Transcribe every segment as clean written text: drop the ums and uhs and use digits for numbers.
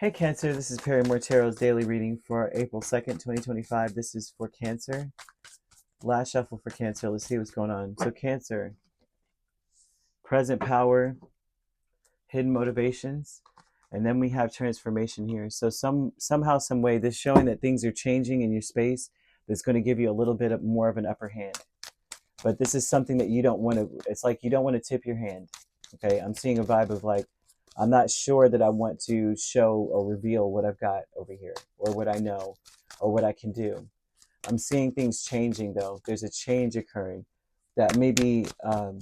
Hey Cancer, this is Perrymore Tarot's daily reading for April 2nd, 2025. This is for Cancer. Last shuffle for Cancer. Let's see what's going on. So Cancer, present power, hidden motivations, and then we have transformation here. So somehow, some way, this showing that things are changing in your space that's going to give you a little bit more of an upper hand. But this is something that you don't want to, it's like you don't want to tip your hand. Okay, I'm seeing a vibe of like, I'm not sure that I want to show or reveal what I've got over here or what I know or what I can do. I'm seeing things changing though. There's a change occurring that maybe, yeah,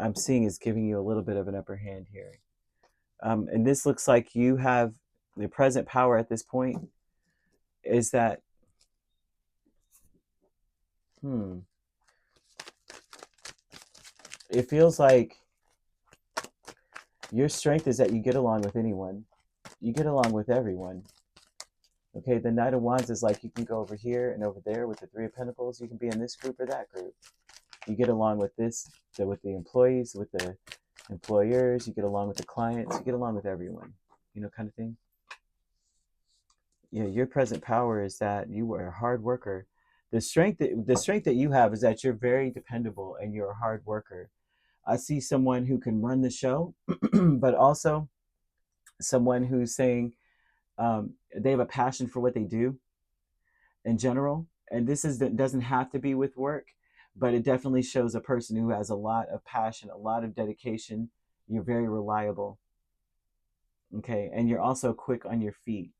I'm seeing is giving you a little bit of an upper hand here. And this looks like you have the present power at this point is that, it feels like your strength is that you get along with anyone. You get along with everyone. Okay, the Knight of Wands is like you can go over here and over there with the Three of Pentacles. You can be in this group or that group. You get along with this, with the employees, with the employers. You get along with the clients. You get along with everyone. You know, kind of thing. Yeah, your present power is that you are a hard worker. The strength that you have is that you're very dependable and you're a hard worker. I see someone who can run the show, but also someone who's saying they have a passion for what they do in general. And this doesn't have to be with work, but it definitely shows a person who has a lot of passion, a lot of dedication. You're very reliable. Okay, and you're also quick on your feet,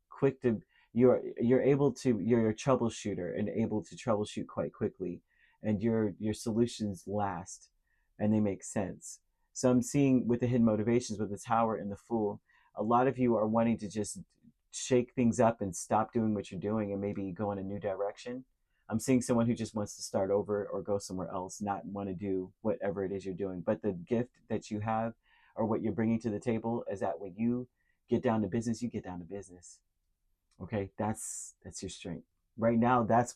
quick to you're able to you're a troubleshooter and able to troubleshoot quite quickly, and your solutions last and they make sense. So I'm seeing with the hidden motivations with the Tower and the Fool, a lot of you are wanting to just shake things up and stop doing what you're doing and maybe go in a new direction. I'm seeing someone who just wants to start over or go somewhere else, not want to do whatever it is you're doing. But the gift that you have or what you're bringing to the table is that when you get down to business, you get down to business. Okay, that's your strength. Right now, that's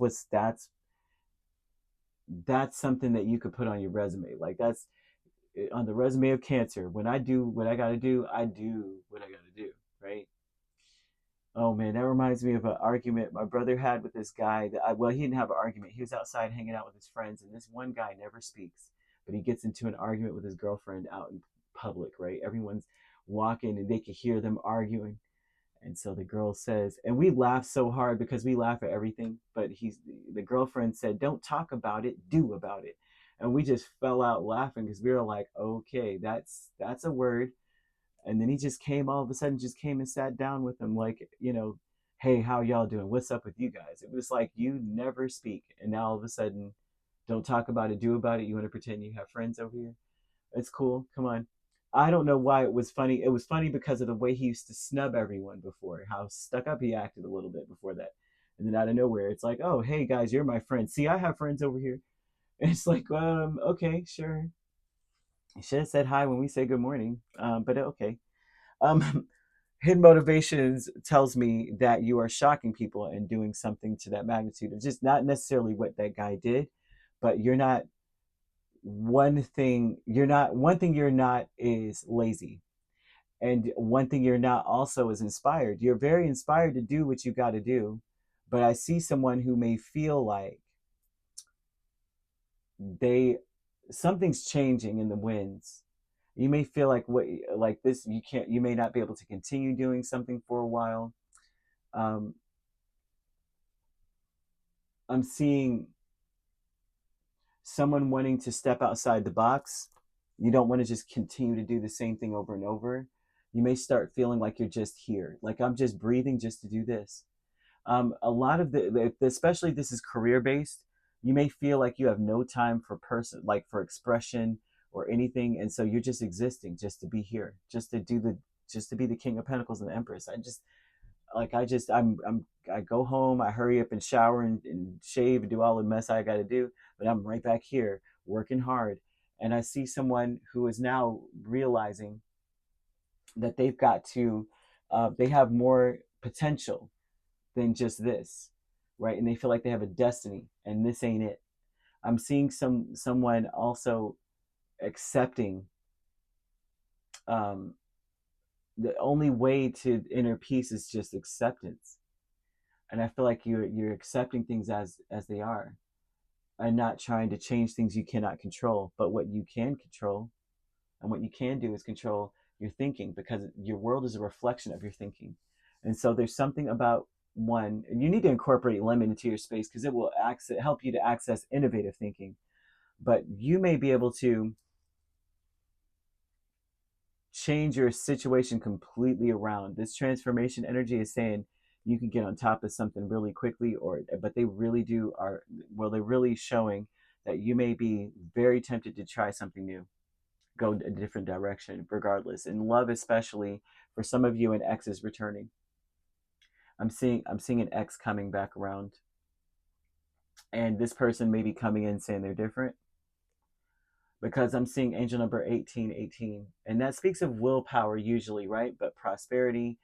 something that you could put on your resume. Like that's on the resume of Cancer. When I do what I got to do, I do what I got to do, right? Oh man, that reminds me of an argument my brother had with this guy well, he didn't have an argument. He was outside hanging out with his friends, and this one guy never speaks, but he gets into an argument with his girlfriend out in public, right? Everyone's walking and they can hear them arguing. And so the girl says, and we laugh so hard because we laugh at everything, but the girlfriend said, "Don't talk about it, do about it." And we just fell out laughing because we were like, okay, that's a word. And then he just came all of a sudden, just came and sat down with them, like, hey, how y'all doing? What's up with you guys? It was like you never speak, and now all of a sudden, don't talk about it, do about it. You want to pretend you have friends over here? It's cool. Come on. I don't know why it was funny. It was funny because of the way he used to snub everyone before, how stuck up he acted a little bit before that. And then out of nowhere, it's like, oh, hey guys, you're my friends. See, I have friends over here. And it's like, okay, sure. You should have said hi when we say good morning. But okay. Um, hidden motivations tells me that you are shocking people and doing something to that magnitude of just not necessarily what that guy did, but one thing you're not is lazy, and one thing you're not also is inspired. You're very inspired to do what you got to do, but I see someone who may feel like they something's changing in the winds. You may feel like this, you may not be able to continue doing something for a while. um, I'm seeing someone wanting to step outside the box. You don't want to just continue to do the same thing over and over. You may start feeling like you're just here, like I'm just breathing just to do this. A lot of especially this is career based. You may feel like you have no time for like for expression or anything, and so you're just existing, just to be here, just to be the King of Pentacles and the Empress. I go home, I hurry up and shower and shave and do all the mess I got to do, but I'm right back here working hard. And I see someone who is now realizing that they have more potential than just this, right? And they feel like they have a destiny, and this ain't it. I'm seeing someone also accepting, um, the only way to inner peace is just acceptance. And I feel like you're accepting things as they are, and not trying to change things you cannot control. But what you can control and what you can do is control your thinking, because your world is a reflection of your thinking. And so there's something about one, and you need to incorporate lemon into your space because it will help you to access innovative thinking. But you may be able to change your situation completely around. This transformation energy is saying you can get on top of something really quickly, but they really they're really showing that you may be very tempted to try something new, go a different direction regardless. In love, especially for some of you, an ex is returning. I'm seeing an ex coming back around, and this person may be coming in saying they're different, because I'm seeing angel number 1818, and that speaks of willpower usually, right? But prosperity,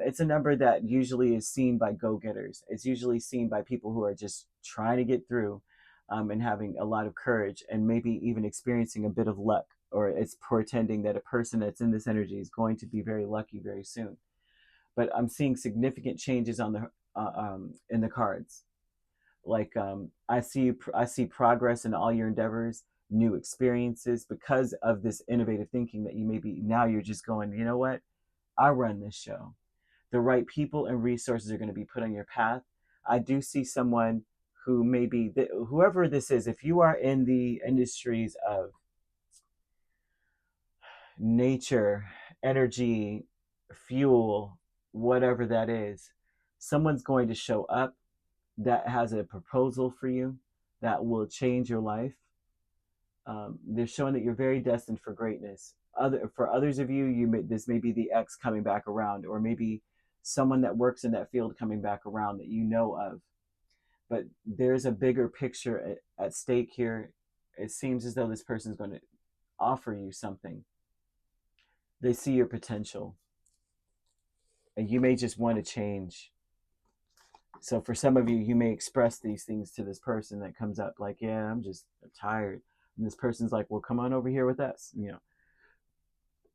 it's a number that usually is seen by go-getters. It's usually seen by people who are just trying to get through, and having a lot of courage, and maybe even experiencing a bit of luck, or it's portending that a person that's in this energy is going to be very lucky very soon. But I'm seeing significant changes on the in the cards. Like, I see progress in all your endeavors, new experiences, because of this innovative thinking that you may be now. You're just going, you know what? I run this show. The right people and resources are going to be put on your path. I do see someone who maybe whoever this is, if you are in the industries of nature, energy, fuel, whatever that is, someone's going to show up that has a proposal for you that will change your life. They're showing that you're very destined for greatness. For others of you, this may be the ex coming back around, or maybe someone that works in that field coming back around that you know of. But there's a bigger picture at stake here. It seems as though this person is going to offer you something. They see your potential, and you may just want to change. So for some of you, you may express these things to this person that comes up, like, yeah, I'm tired. And this person's like, well, come on over here with us.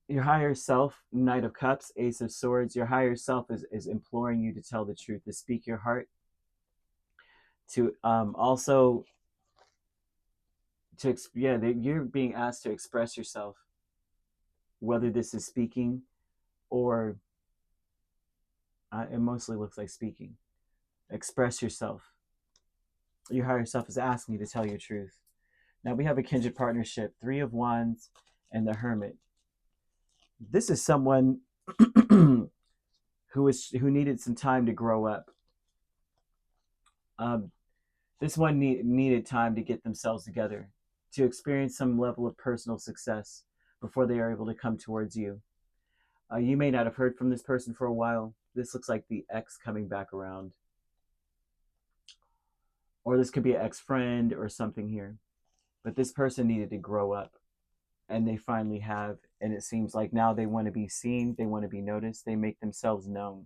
Your higher self, Knight of Cups, Ace of Swords, your higher self is imploring you to tell the truth, to speak your heart, to also you're being asked to express yourself, whether this is speaking or it mostly looks like speaking. Express yourself. Your higher self is asking you to tell your truth. Now we have a kindred partnership, Three of Wands and the Hermit. This is someone who needed some time to grow up. This one needed time to get themselves together, to experience some level of personal success before they are able to come towards you. You may not have heard from this person for a while. This looks like the ex coming back around. Or this could be an ex-friend or something here. But this person needed to grow up, and they finally have. And it seems like now they want to be seen, they want to be noticed, they make themselves known.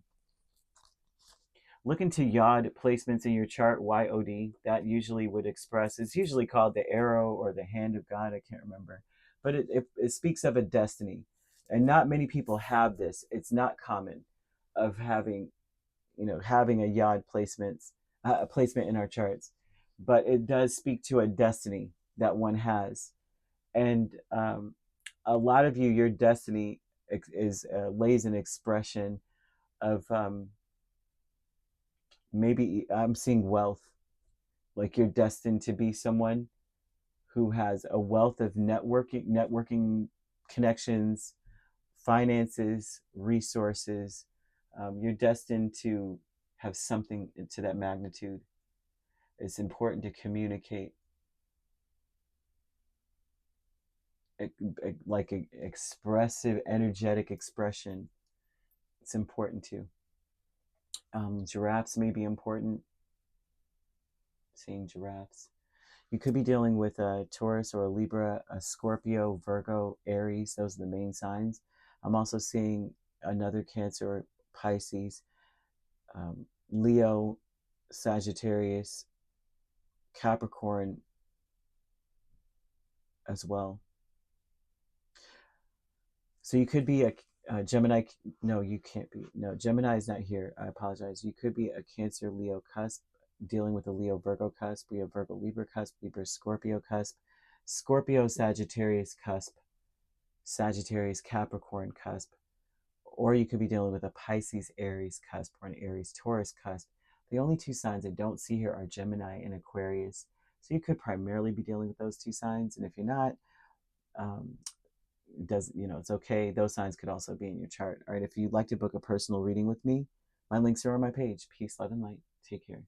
Look into Yod placements in your chart, YOD. That usually would express, it's usually called the arrow or the hand of God, I can't remember. But it speaks of a destiny. And not many people have this. It's not common of having a Yod placement in our charts. But it does speak to a destiny that one has. And a lot of you, your destiny lays an expression of maybe I'm seeing wealth. Like you're destined to be someone who has a wealth of networking connections, finances, resources. You're destined to have something to that magnitude. It's important to communicate. Like an expressive, energetic expression. It's important too. Giraffes may be important. Seeing giraffes. You could be dealing with a Taurus or a Libra, a Scorpio, Virgo, Aries. Those are the main signs. I'm also seeing another Cancer, Pisces, Leo, Sagittarius, Capricorn as well. So you could be Gemini, no, you can't be. No, Gemini is not here. I apologize. You could be a Cancer Leo cusp, dealing with a Leo Virgo cusp. We have Virgo Libra cusp, Libra Scorpio cusp, Scorpio Sagittarius cusp, Sagittarius Capricorn cusp, or you could be dealing with a Pisces Aries cusp or an Aries Taurus cusp. The only two signs I don't see here are Gemini and Aquarius. So you could primarily be dealing with those two signs. And if you're not, it's okay. Those signs could also be in your chart. All right. If you'd like to book a personal reading with me, my links are on my page. Peace, love, and light. Take care.